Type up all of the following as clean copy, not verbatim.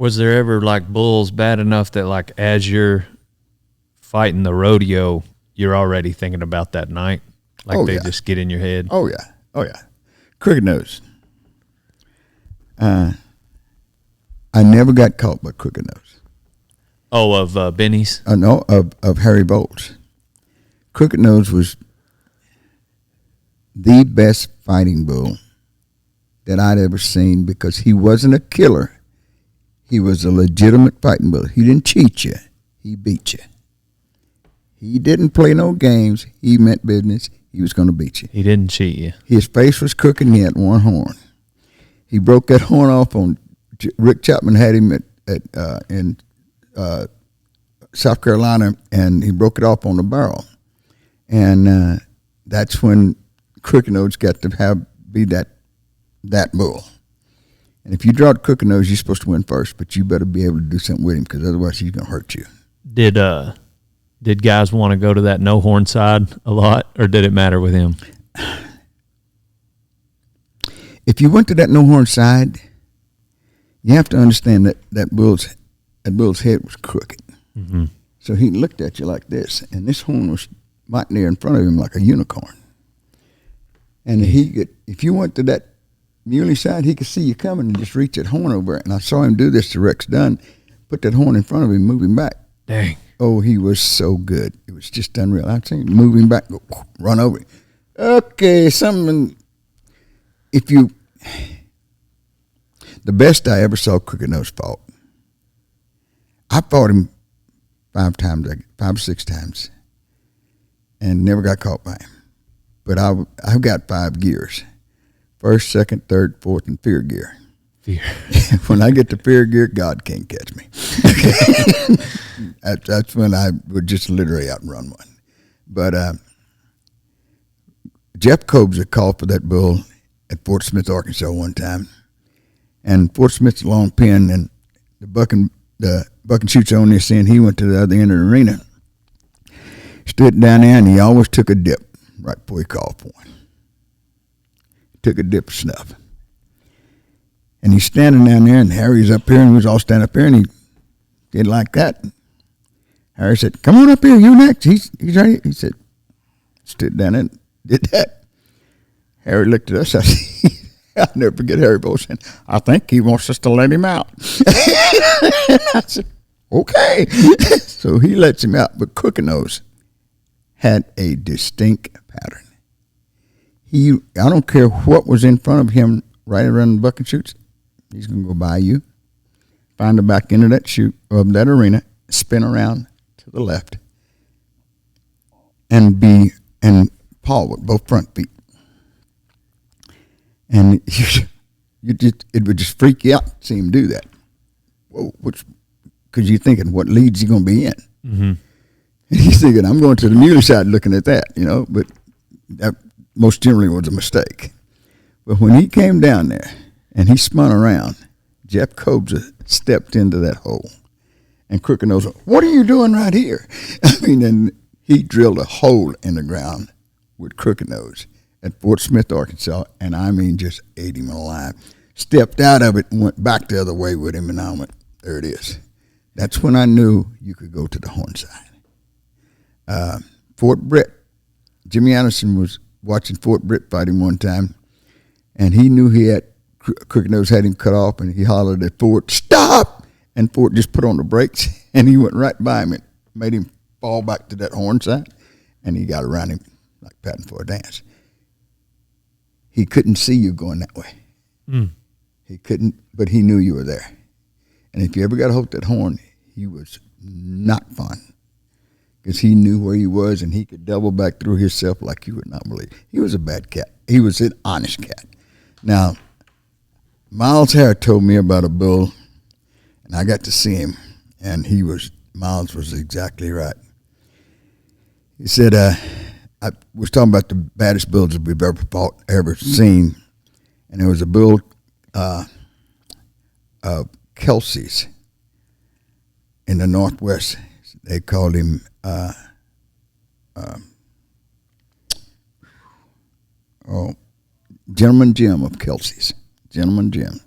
Was there ever like bulls bad enough that like as you're fighting the rodeo, you're already thinking about that night? Like they just get in your head? Oh, yeah. Oh, yeah. Crooked nose. I never got caught by crooked nose. Oh, of Benny's? No, of Harry Bowles. Crooked nose was the best fighting bull that I'd ever seen because he wasn't a killer. He was a legitimate fighting bull. He didn't cheat you. He beat you. He didn't play no games. He meant business. He was going to beat you. He didn't cheat you. His face was crooked and he had one horn. He broke that horn off on Rick Chapman had him in South Carolina, and he broke it off on the barrel. And that's when Crooked Nose got to be that bull. And if you draw the Crooked Nose, you're supposed to win first, but you better be able to do something with him because otherwise he's going to hurt you. Did guys want to go to that no horn side a lot, or did it matter with him? If you went to that no horn side, you have to understand that bull's head was crooked. Mm-hmm. So he looked at you like this, and this horn was right there in front of him like a unicorn. And if you went to that muley side, he could see you coming and just reach that horn over it. And I saw him do this to Rex Dunn, put that horn in front of him, move him back. Dang. Oh, he was so good. It was just unreal. I'd seen him move him back, go, run over him. Okay, the best I ever saw Crooked Nose fought, I fought him 5 or 6 times, and never got caught by him. But I've got 5 gears: first, second, third, fourth, and fear gear. Fear. When I get to fear gear, God can't catch me. That's when I would just literally outrun one. But Jeff Kobza called for that bull at Fort Smith, Arkansas one time. And Fort Smith's a long pin, and the buck and shoots on this end, he went to the other end of the arena. Stood down there, and he always took a dip right before he called for one. Took a dip of snuff. And he's standing down there, and Harry's up here, and we was all standing up here, and he did like that. Harry said, "Come on up here, you next." He's right here. He said, stood down and did that. Harry looked at us. I said, I'll never forget Harry Bowles saying, "I think he wants us to let him out." I said, "Okay." So he lets him out, but Crooked Nose had a distinct pattern. I don't care what was in front of him right around the buck and shoots, he's going to go by you, find the back end of that chute, of that arena, spin around to the left, and paw with both front feet. And it would just freak you out to see him do that. Whoa, because you're thinking, what lead's he going to be in? Mm-hmm. And he's thinking, I'm going to the muley side looking at that, but that most generally was a mistake. But when he came down there and he spun around, Jeff Kobza stepped into that hole. And Crooked Nose, "What are you doing right here?" And he drilled a hole in the ground with Crooked Nose at Fort Smith, Arkansas, and just ate him alive. Stepped out of it and went back the other way with him, and I went, there it is. That's when I knew you could go to the horn side. Fort Britt, Jimmy Anderson was watching Fort Britt fight him one time, and he knew he had, Crooked Nose had him cut off, and he hollered at Fort, "Stop!" And Fort just put on the brakes, and he went right by him and made him fall back to that horn side, and he got around him like patting for a dance. He couldn't see you going that way. Mm. He couldn't, but he knew you were there. And if you ever got a hold of that horn, he was not fun because he knew where he was, and he could double back through himself like you would not believe. He was a bad cat. He was an honest cat. Now, Miles Hare told me about a bull, and I got to see him, and Miles was exactly right. He said, I was talking about the baddest bulls that we've ever seen, and there was a bull of Kelsey's in the Northwest. They called him Gentleman Jim of Kelsey's. Gentleman Jim.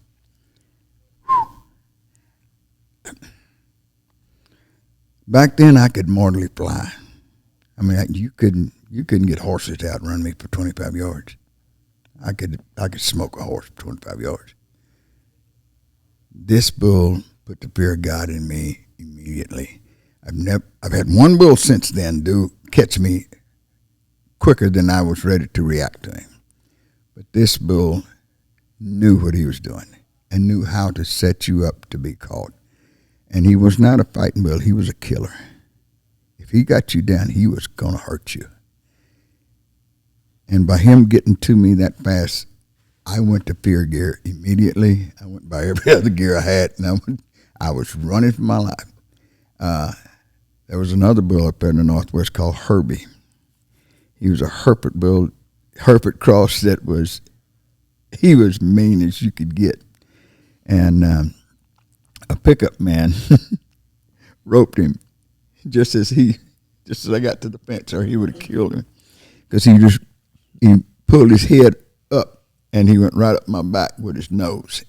Back then, I could mortally fly. I mean, you couldn't get horses to outrun me for 25 yards. I could smoke a horse for 25 yards. This bull put the fear of God in me immediately. I've had one bull since then catch me quicker than I was ready to react to him. But this bull knew what he was doing and knew how to set you up to be caught. And he was not a fighting bull. He was a killer. If he got you down, he was going to hurt you. And by him getting to me that fast, I went to fear gear immediately. I went by every other gear I had, and I was running for my life. There was another bull up there in the Northwest called Herbie. He was a Hereford bull, Hereford cross he was mean as you could get. And a pickup man roped him just as I got to the fence, or he would have killed him, because he pulled his head up and he went right up my back with his nose.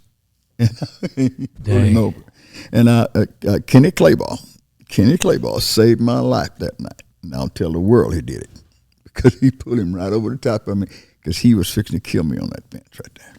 And he pulled him over. And Kenny Clayball saved my life that night. And I'll tell the world he did it, because he pulled him right over the top of me, because he was fixing to kill me on that fence right there.